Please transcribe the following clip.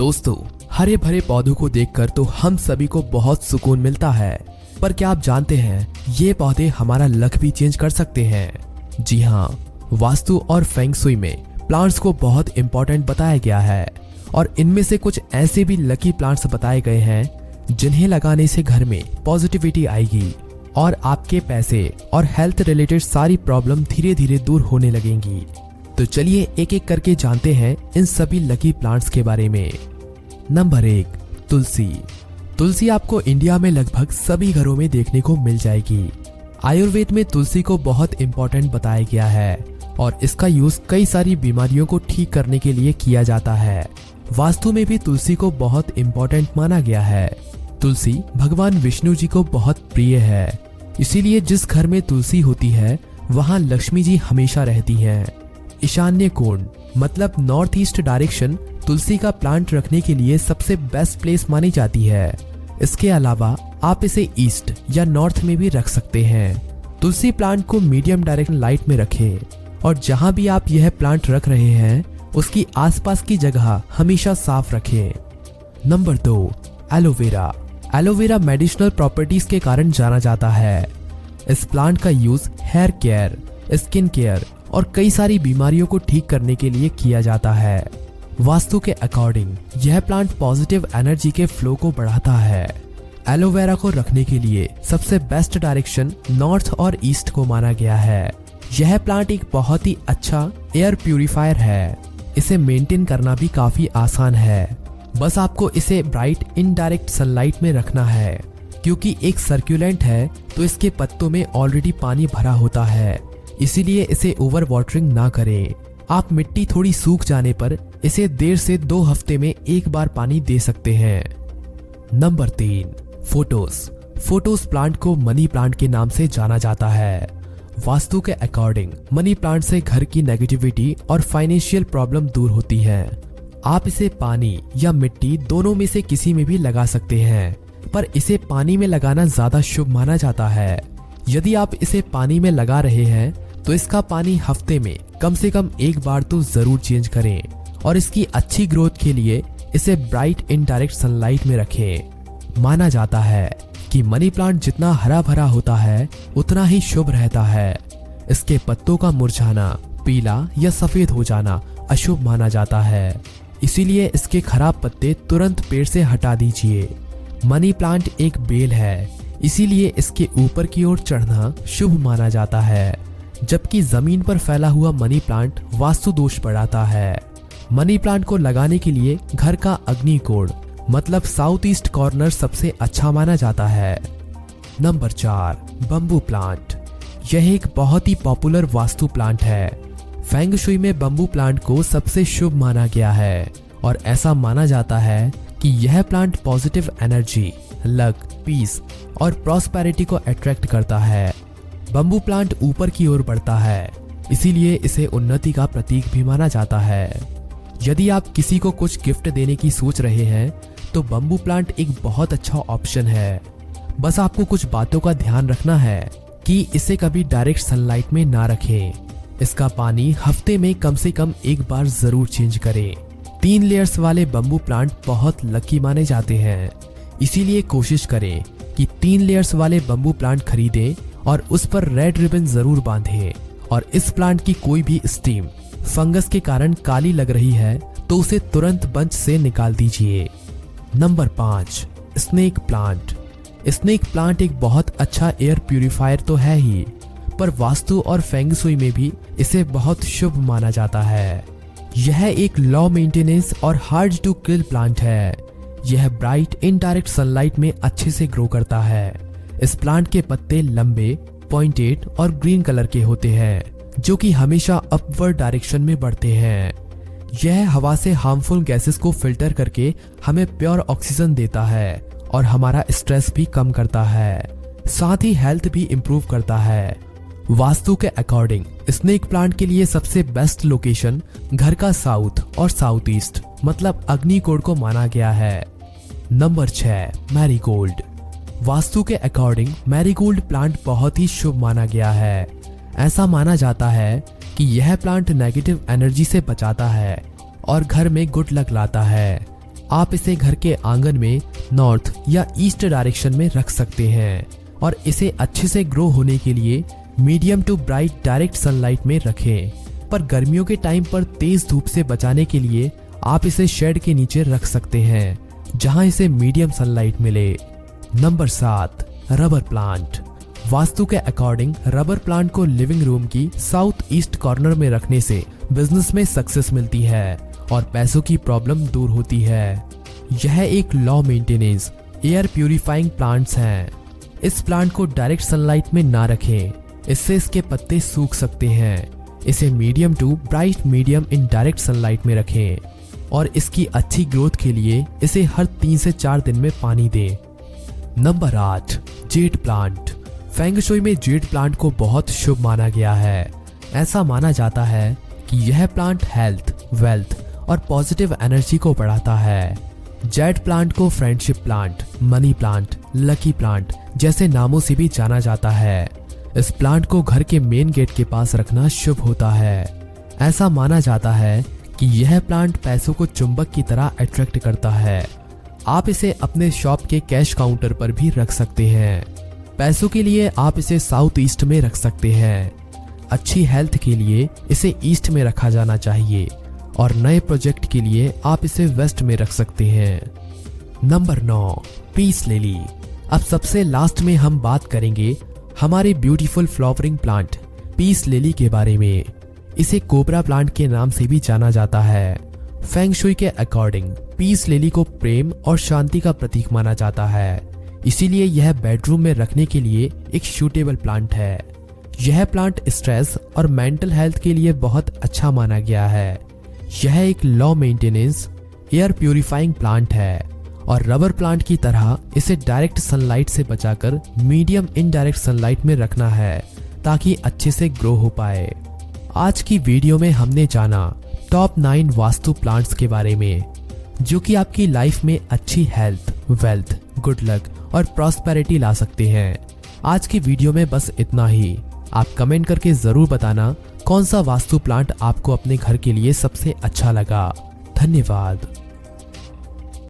दोस्तों, हरे भरे पौधों को देखकर तो हम सभी को बहुत सुकून मिलता है, पर क्या आप जानते हैं ये पौधे हमारा लक भी चेंज कर सकते हैं। जी हाँ, वास्तु और फेंग शुई में प्लांट्स को बहुत इंपॉर्टेंट बताया गया है और इनमें से कुछ ऐसे भी लकी प्लांट्स बताए गए हैं जिन्हें लगाने से घर में पॉजिटिविटी आएगी और आपके पैसे और हेल्थ रिलेटेड सारी प्रॉब्लम धीरे धीरे दूर होने लगेंगी। तो चलिए एक एक करके जानते हैं इन सभी लकी प्लांट्स के बारे में। नंबर 1, तुलसी। तुलसी आपको इंडिया में लगभग सभी घरों में देखने को मिल जाएगी। आयुर्वेद में तुलसी को बहुत इंपॉर्टेंट बताया गया है और इसका यूज कई सारी बीमारियों को ठीक करने के लिए किया जाता है। वास्तु में भी तुलसी को बहुत इंपॉर्टेंट माना गया है। तुलसी भगवान विष्णु जी को बहुत प्रिय है, इसीलिए जिस घर में तुलसी होती है वहां लक्ष्मी जी हमेशा रहती हैं। ईशान्य कोण मतलब नॉर्थ ईस्ट डायरेक्शन तुलसी का प्लांट रखने के लिए सबसे बेस्ट प्लेस मानी जाती है। इसके अलावा आप इसे ईस्ट या नॉर्थ में भी रख सकते हैं। तुलसी प्लांट को मीडियम डायरेक्शन लाइट में रखें और जहां भी आप यह प्लांट रख रहे हैं उसकी आसपास की जगह हमेशा साफ रखें। Number 2, aloe vera. Aloe vera medicinal properties के कारण जाना जाता है। इस प्लांट का use hair care, skin care और कई सारी बीमारियों को ठीक करने के लिए किया जाता है। वास्तु के अकॉर्डिंग यह प्लांट पॉजिटिव एनर्जी के फ्लो को बढ़ाता है। एलोवेरा को रखने के लिए सबसे बेस्ट डायरेक्शन नॉर्थ और ईस्ट को माना गया है। यह प्लांट एक बहुत ही अच्छा एयर प्यूरिफायर है। इसे मेंटेन करना भी काफी आसान है। बस आपको इसे ब्राइट इनडायरेक्ट सनलाइट में रखना है। क्योंकि एक सर्कुलेंट है तो इसके पत्तों में ऑलरेडी पानी भरा होता है, इसीलिए इसे ओवर वाटरिंग ना करें। आप मिट्टी थोड़ी सूख जाने पर इसे 1.5 से 2 हफ्ते में एक बार पानी दे सकते हैं। Number 3, photos. फोटोस प्लांट को मनी प्लांट के नाम से जाना जाता है। वास्तु के अकॉर्डिंग मनी प्लांट से घर की नेगेटिविटी और फाइनेंशियल प्रॉब्लम दूर होती है। आप इसे पानी या मिट्टी दोनों में से किसी में भी लगा सकते हैं, पर इसे पानी में लगाना ज्यादा शुभ माना जाता है। यदि आप इसे पानी में लगा रहे हैं तो इसका पानी हफ्ते में कम से कम एक बार तो जरूर चेंज करें और इसकी अच्छी ग्रोथ के लिए इसे ब्राइट इनडायरेक्ट सनलाइट में रखें। माना जाता है कि मनी प्लांट जितना हरा भरा होता है उतना ही शुभ रहता है। इसके पत्तों का मुरझाना, पीला या सफेद हो जाना अशुभ माना जाता है, इसीलिए इसके खराब पत्ते तुरंत पेड़ से हटा दीजिए। मनी प्लांट एक बेल है, इसीलिए इसके ऊपर की ओर चढ़ना शुभ माना जाता है, जबकि जमीन पर फैला हुआ मनी प्लांट वास्तु दोष बढ़ाता है। मनी प्लांट को लगाने के लिए घर का अग्नि कोण मतलब साउथ ईस्ट कॉर्नर सबसे अच्छा माना जाता है। Number 4, bamboo plant. यह एक बहुत ही पॉपुलर वास्तु प्लांट है। फेंग शुई में बम्बू प्लांट को सबसे शुभ माना गया है और ऐसा माना जाता है कि यह plant positive energy, luck, peace और प्रॉस्पेरिटी को अट्रैक्ट करता है। बम्बू प्लांट ऊपर की ओर बढ़ता है, इसीलिए इसे उन्नति का प्रतीक भी माना जाता है। यदि आप किसी को कुछ गिफ्ट देने की सोच रहे हैं तो बम्बू प्लांट एक बहुत अच्छा ऑप्शन है। बस आपको कुछ बातों का ध्यान रखना है कि इसे कभी डायरेक्ट सनलाइट में ना रखें। इसका पानी हफ्ते में कम से कम एक बार जरूर चेंज करें। 3 लेयर्स वाले बम्बू प्लांट बहुत लकी माने जाते हैं, इसीलिए कोशिश करें कि 3 लेयर्स वाले बम्बू प्लांट खरीदें और उस पर रेड रिबन जरूर बांधें। और इस प्लांट की कोई भी स्टीम फंगस के कारण काली लग रही है तो उसे तुरंत बंच से निकाल दीजिए। Number 5, snake plant. Snake plant एक बहुत अच्छा एयर प्यूरिफायर तो है ही, पर वास्तु और फेंग शुई में भी इसे बहुत शुभ माना जाता है। यह एक लो मेंटेनेंस और हार्ड टू किल प्लांट है। यह ब्राइट इनडायरेक्ट सनलाइट में अच्छे से ग्रो करता है। इस प्लांट के पत्ते लंबे, पॉइंटेड और ग्रीन कलर के होते हैं, जो कि हमेशा अपवर्ड डायरेक्शन में बढ़ते हैं। यह हवा से हार्मफुल गैसेस को फिल्टर करके हमें प्योर ऑक्सीजन देता है और हमारा स्ट्रेस भी कम करता है, साथ ही हेल्थ भी इंप्रूव करता है। वास्तु के अकॉर्डिंग स्नेक प्लांट के लिए सबसे बेस्ट लोकेशन घर का साउथ और साउथ ईस्ट मतलब अग्नि कोण को माना गया है। Number 6, marigold. वास्तु के अकॉर्डिंग मैरीगोल्ड प्लांट बहुत ही शुभ माना गया है। ऐसा माना जाता है कि यह प्लांट नेगेटिव एनर्जी से बचाता है और घर में गुड लक लाता है। आप इसे घर के आंगन में नॉर्थ या ईस्ट डायरेक्शन में रख सकते हैं और इसे अच्छे से ग्रो होने के लिए medium to bright direct sunlight में रखें। पर गर्मियों के टाइम पर तेज धूप से बचाने के लिए आप इसे शेड के नीचे रख सकते हैं जहां इसे मीडियम सनलाइट मिले। Number 7, rubber plant. वास्तु के अकॉर्डिंग रबर प्लांट को लिविंग रूम की साउथ ईस्ट कॉर्नर में रखने से बिजनेस में सक्सेस मिलती है और पैसों की प्रॉब्लम दूर होती है। यह एक low maintenance air purifying plants हैं। इस प्लांट को डायरेक्ट सनलाइट में ना रखें, इससे इसके पत्ते सूख सकते हैं। इसे medium to bright medium indirect sunlight में रखें और इसकी अच्छी ग्रोथ के लिए इसे हर 3 से 4 दिन में पानी दें। Number 8, jade plant. Feng shui में जेड प्लांट को बहुत शुभ माना गया है। ऐसा माना जाता है कि यह प्लांट हेल्थ, वेल्थ और पॉजिटिव एनर्जी को बढ़ाता है। जेड प्लांट को friendship plant, money plant, lucky plant जैसे नामों से भी जाना जाता है। इस प्लांट को घर के मेन गेट के पास रखना शुभ होता है। ऐसा माना जाता है कि यह प्लांट पैसों को चुंबक की तरह अट्रैक्ट करता है। आप इसे अपने शॉप के कैश काउंटर पर भी रख सकते हैं। पैसों के लिए आप इसे साउथ ईस्ट में रख सकते हैं। अच्छी हेल्थ के लिए इसे ईस्ट में रखा जाना चाहिए और नए प्रोजेक्ट के लिए आप इसे वेस्ट में रख सकते हैं। Number 9, peace lily. अब सबसे लास्ट में हम बात करेंगे हमारे beautiful flowering plant peace lily के बारे में। इसे कोबरा प्लांट के नाम से भी जाना जाता है। फेंग शुई के अकॉर्डिंग पीस लिली को प्रेम और शांति का प्रतीक माना जाता है, इसीलिए यह बेडरूम में रखने के लिए एक सूटेबल प्लांट है। यह प्लांट स्ट्रेस और मेंटल हेल्थ के लिए बहुत अच्छा माना गया है। यह एक low maintenance air purifying plant है और रबर प्लांट की तरह इसे डायरेक्ट सनलाइट से बचाकर मीडियम इनडायरेक्ट सनलाइट में रखना है ताकि अच्छे से ग्रो हो पाए। आज की वीडियो में हमने जाना टॉप 9 वास्तु प्लांट्स के बारे में जो कि आपकी लाइफ में अच्छी हेल्थ, वेल्थ, गुड लक और प्रॉस्पेरिटी ला सकते हैं। आज की वीडियो में बस इतना ही। आप कमेंट करके जरूर बताना कौन सा वास्तु प्लांट आपको अपने घर के लिए सबसे अच्छा लगा। धन्यवाद।